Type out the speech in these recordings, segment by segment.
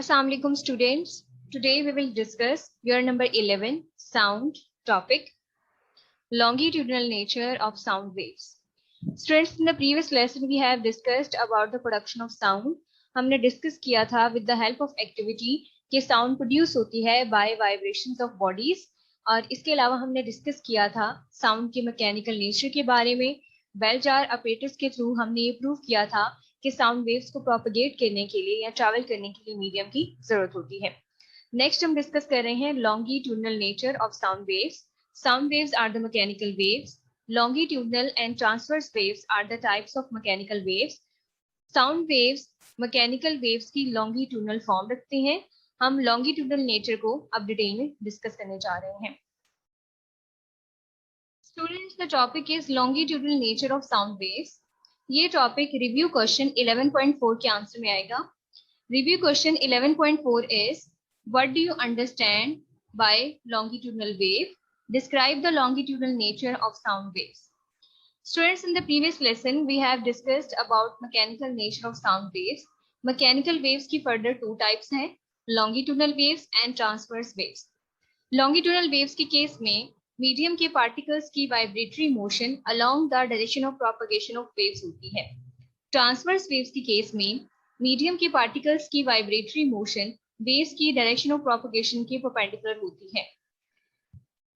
Assalamu alaikum students. Today we will discuss year number 11 sound topic longitudinal nature of sound waves. Students, in the previous lesson we have discussed about the production of sound. हमने discuss किया था with the help of activity कि sound produce होती है by vibrations of bodies, और इसके अलावा हमने डिस्कस किया था sound के मैकेनिकल नेचर के बारे में. बेल जार ऑपरेटर्स के थ्रू हमने ये प्रूव किया था कि साउंड वेव्स को प्रोपगेट करने के लिए या ट्रैवल करने के लिए मीडियम की जरूरत होती है. नेक्स्ट हम डिस्कस कर रहे हैं longitudinal nature of sound waves. Sound waves are the mechanical waves. Longitudinal and transverse waves are the types of mechanical waves. Sound waves mechanical waves की लॉन्गिट्यूडनल फॉर्म रखते हैं. हम लॉन्गिट्यूडनल नेचर को अब डिटेल में डिस्कस करने जा रहे हैं. Students, the topic is longitudinal nature of sound waves. ये टॉपिक रिव्यू क्वेश्चन 11.4 के आंसर में आएगा. Review question 11.4 is what do you understand by longitudinal wave? Describe the longitudinal nature of sound waves. Students, in the previous lesson we have discussed about mechanical nature of sound waves. Mechanical waves की further two types हैं, longitudinal waves and transverse waves. Longitudinal waves के case में medium के particles की vibratory motion along the direction of propagation of waves होती है. Transverse waves के case में मीडियम के पार्टिकल्स की वाइब्रेटरी मोशन वेव्स की डायरेक्शन ऑफ प्रोपगेशन के परपेंडिकुलर होती है.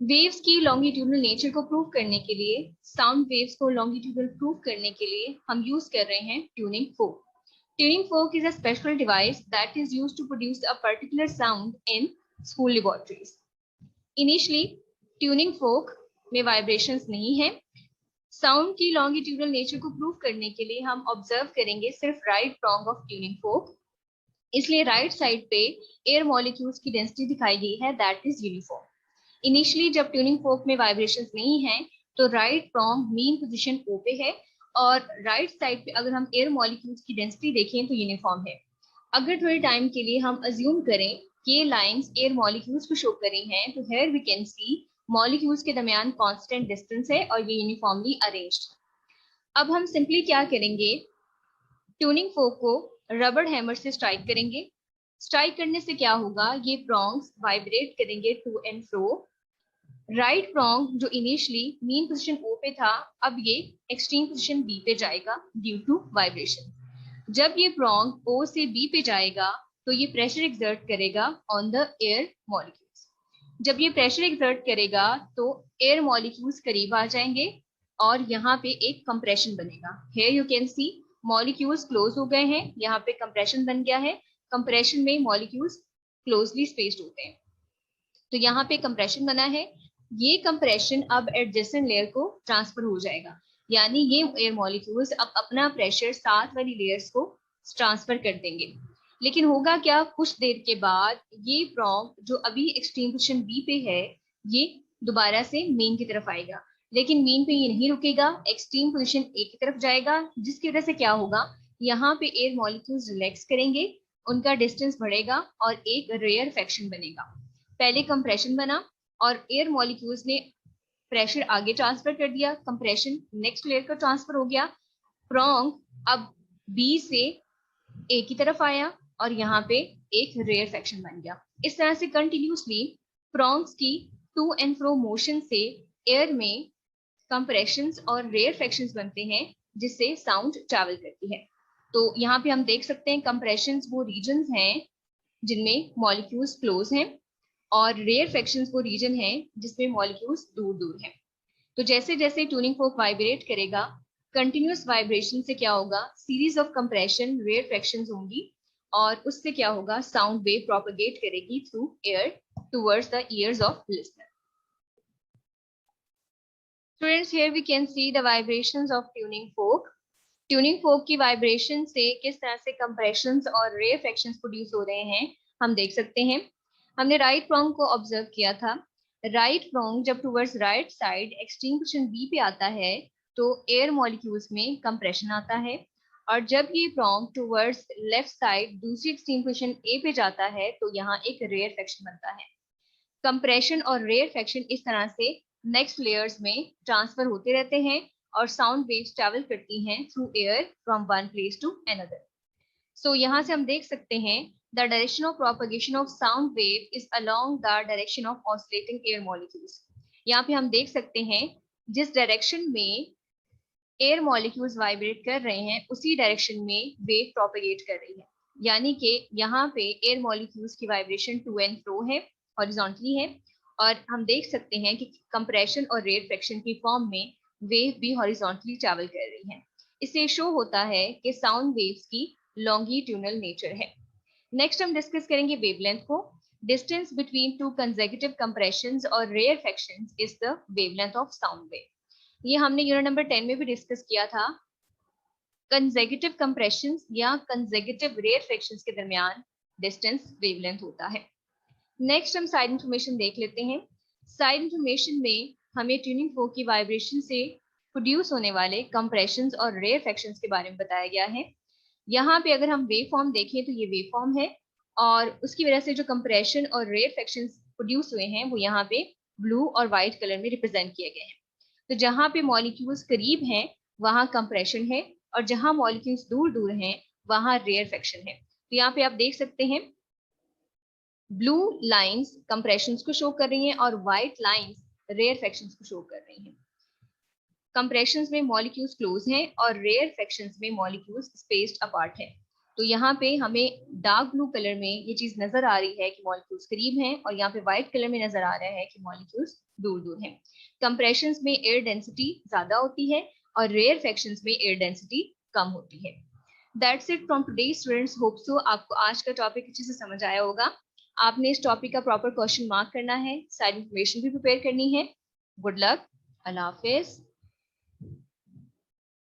वेव्स की लॉन्गिट्यूडनल नेचर को प्रूव करने के लिए, साउंड वेव्स को लॉन्गिट्यूडनल प्रूव करने के लिए हम यूज कर रहे हैं tuning fork. Tuning fork is a special device that is used to produce a particular sound in school laboratories. Initially tuning fork में वाइब्रेशंस नहीं है. साउंड की लॉन्गिट्यूडनल नेचर को प्रूव करने के लिए हम ऑब्जर्व करेंगे सिर्फ राइट प्रोंग ऑफ ट्यूनिंग फोक. इसलिए राइट साइड पे एयर मॉलिक्यूल्स की डेंसिटी दिखाई गई है, दैट इज यूनिफॉर्म. इनिशियली जब ट्यूनिंग फोक में वाइब्रेशंस नहीं है तो right prong mean position O पे है, और राइट साइड पे अगर हम एयर मॉलिक्यूल्स की डेंसिटी देखें तो यूनिफॉर्म है. अगर थोड़े टाइम के लिए हम अज्यूम करें कि ये लाइंस एयर मॉलिक्यूल्स को शो कर रही हैं, तो here we can see molecules के दरमियान कांस्टेंट डिस्टेंस है और ये यूनिफॉर्मली अरेंज्ड. अब हम सिंपली क्या करेंगे, ट्यूनिंग फोक को रबर हैमर से स्ट्राइक करेंगे. स्ट्राइक करने से क्या होगा, ये प्रोंग्स वाइब्रेट करेंगे to and fro. Right prong जो इनिशियली मीन पोजीशन ओ पे था, अब ये एक्सट्रीम पोजीशन बी पे जाएगा ड्यू टू वाइब्रेशन. जब ये प्रोंग ओ से बी पे जाएगा तो ये प्रेशर एक्सर्ट करेगा ऑन द एयर मॉलिक्यूल्स. जब ये प्रेशर एक्सर्ट करेगा तो एयर मॉलिक्यूल्स करीब आ जाएंगे और यहाँ पे एक कंप्रेशन बनेगा. Here you can see molecules close हो गए हैं, यहाँ पे कंप्रेशन बन गया है. कंप्रेशन में मॉलिक्यूल्स क्लोजली स्पेस्ड होते हैं, तो यहाँ पे कंप्रेशन बना है. ये कंप्रेशन अब एडजेसेंट लेयर को ट्रांसफर हो जाएगा, यानी ये एयर मॉलिक्यूल्स अब अपना प्रेशर साथ वाली लेयर्स को ट्रांसफर कर देंगे. लेकिन होगा क्या, कुछ देर के बाद ये प्रोंग जो अभी एक्सट्रीम पोजीशन बी पे है, ये दोबारा से मेन की तरफ आएगा. लेकिन मेन पे ये नहीं रुकेगा, एक्सट्रीम पोजीशन ए की तरफ जाएगा, जिसकी वजह से क्या होगा, यहाँ पे एयर मॉलिक्यूल्स रिलैक्स करेंगे, उनका डिस्टेंस बढ़ेगा और एक रेयरफेक्शन बनेगा. पहले कंप्रेशन बना और एयर मॉलिक्यूल्स ने प्रेशर आगे ट्रांसफर कर दिया, कंप्रेशन नेक्स्ट लेयर का ट्रांसफर हो गया. प्रोंग अब बी से ए की तरफ आया और यहाँ पे एक रेयरफेक्शन बन गया. इस तरह से कंटिन्यूसली प्रोंग्स की टू एंड फ्रो मोशन से एयर में कंप्रेशंस और रेयरफेक्शंस बनते हैं, जिससे साउंड ट्रैवल करती है. तो यहाँ पे हम देख सकते हैं कंप्रेशंस वो रीजन्स हैं जिनमें मॉलिक्यूल्स क्लोज हैं, और रेयरफेक्शंस वो रीजन है जिसमें मॉलिक्यूल्स दूर दूर हैं. तो जैसे जैसे ट्यूनिंग फोक वाइब्रेट करेगा, कंटिन्यूस वाइब्रेशन से क्या होगा, सीरीज ऑफ कंप्रेशन रेयरफेक्शंस होंगी, और उससे क्या होगा, साउंड वेव प्रोपगेट करेगी through air towards the ears of listener. Students, here we can see the vibrations of tuning fork. Tuning fork की वाइब्रेशन से किस तरह से कंप्रेशंस और रेयरफेक्शंस प्रोड्यूस हो रहे हैं हम देख सकते हैं. हमने राइट प्रोंग को ऑब्जर्व किया था. राइट प्रोंग जब towards right side extreme position B पे आता है तो एयर मॉलिक्यूल्स में कंप्रेशन आता है, और जब ये प्रोंग टुवर्ड्स लेफ्ट साइड दूसरी एक्सट्रीम पोजीशन ए पे जाता है तो यहाँ एक रेयरफेक्शन बनता है. कंप्रेशन और रेयरफेक्शन इस तरह से नेक्स्ट लेयर्स में ट्रांसफर होते रहते हैं और साउंड वेव्स ट्रैवल करती हैं through air from one place to another. So यहाँ से हम देख सकते हैं the direction of propagation of sound wave is along the direction of oscillating air molecules. यहाँ पे हम देख सकते हैं जिस डायरेक्शन में एयर मॉलिक्यूल्स वाइब्रेट कर रहे हैं उसी डायरेक्शन में वेव प्रोपगेट कर रही है। यानी कि यहाँ पे एयर मॉलिक्यूल्स की वाइब्रेशन टू एंड फ्रो है, हॉरिजॉन्टली है, और हम देख सकते हैं कि कंप्रेशन और रेयरफेक्शन की फॉर्म में वेव भी हॉरिजॉन्टली ट्रैवल कर रही है। इससे शो होता है कि साउंड वेव्स की लॉन्गिट्यूडनल नेचर है। नेक्स्ट हम डिस्कस करेंगे वेवलेंथ को। Distance between two consecutive compressions और rarefactions is the wavelength of sound wave. ये हमने यूनिट नंबर 10 में भी डिस्कस किया था। कंसेक्यूटिव कंप्रेशंस या कंसेक्यूटिव रेयरफेक्शंस के दरमियान डिस्टेंस वेवलेंथ होता है। नेक्स्ट हम साइड इंफॉर्मेशन देख लेते हैं। साइड इंफॉर्मेशन में हमें ट्यूनिंग फोर्क की वाइब्रेशन से प्रोड्यूस होने वाले कंप्रेशंस और रेयरफेक्शंस के बारे में बताया गया है। यहाँ पे अगर हम वेव फॉर्म देखें तो ये वेव फॉर्म है, और उसकी वजह से जो कंप्रेशन और रेयरफेक्शंस प्रोड्यूस हुए हैं वो यहाँ पे ब्लू और व्हाइट कलर में रिप्रेजेंट किए गए हैं। तो जहाँ पे मॉलिक्यूल्स करीब हैं वहाँ कंप्रेशन है, और जहाँ मॉलिक्यूल्स दूर दूर हैं वहाँ रेयरफेक्शन है। तो यहाँ पे आप देख सकते हैं ब्लू लाइंस कंप्रेशंस को शो कर रही हैं और व्हाइट लाइंस रेयरफेक्शंस को शो कर रही हैं। कंप्रेशंस में मॉलिक्यूल्स क्लोज हैं और रेयरफेक्शंस में मॉलिक्यूल्स स्पेस्ड अपार्ट हैं। तो यहाँ पे हमें डार्क ब्लू कलर में ये चीज नजर आ रही है कि मॉलिक्यूल्स करीब हैं, और यहाँ पे व्हाइट कलर में नजर आ रहा है कि मॉलिक्यूल्स दूर दूर हैं। कंप्रेशंस में एयर डेंसिटी ज्यादा होती है और रेयरफेक्शंस में एयर डेंसिटी कम होती है। That's it from today students. Hope so आपको आज का टॉपिक अच्छे से समझ आया होगा। आपने इस टॉपिक का प्रॉपर क्वेश्चन मार्क करना है, सारी इंफॉर्मेशन भी प्रिपेयर करनी है। गुड लक, अल्लाह हाफिज।